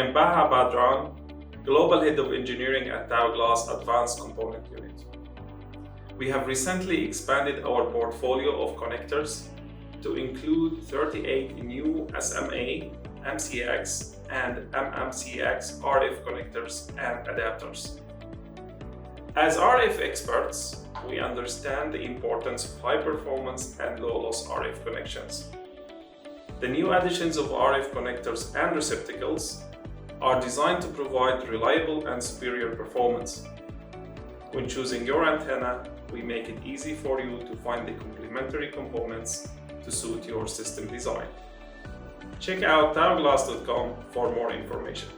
am Baha Badran, Global Head of Engineering at Taoglas Advanced Component Unit. We have recently expanded our portfolio of connectors to include 38 new SMA, MCX and MMCX RF connectors and adapters. As RF experts, we understand the importance of high performance and low loss RF connections. The new additions of RF connectors and receptacles are designed to provide reliable and superior performance. When choosing your antenna, we make it easy for you to find the complementary components to suit your system design. Check out taoglas.com for more information.